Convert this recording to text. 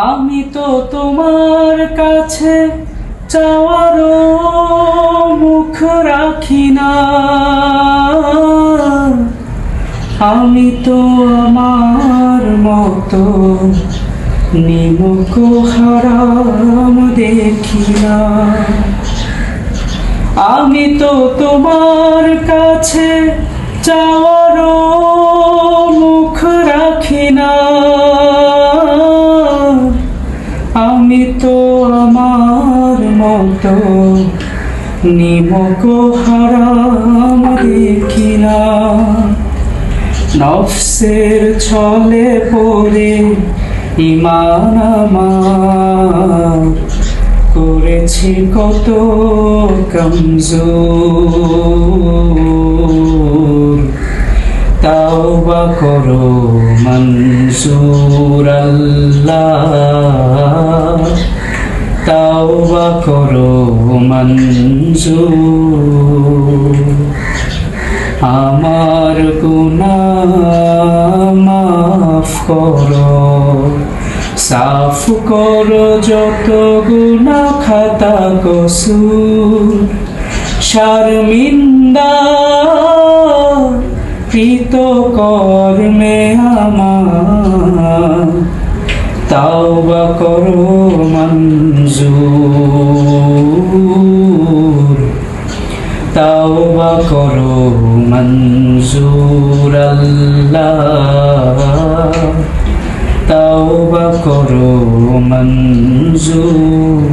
আমি তো তোমার কাছে চাওয়ারও মুখ রাখি না, আমি তো আমার মতো নিমক হারাম দেখি না। আমি তো তোমার কাছে চাওয়ারও মুখ রাখি না, আমি তো আমার মতো নিমক হারাম দেখি না। নফসের ছলে পড়ে ঈমান আমার করেছি কত কমজোর। তাওবা করো মনজুর আল্লাহ, তাওবা করো মনজুর। আমার গুনাহ মাফ করো, সাফ করো যত গুনাহ খাতা কসুর। শর্মিন্দা কৃত কর্মে আমার, তাওবা করো মনজুর, তাওবা করো মনজুর আল্লাহ, তাওবা করো মনজুর।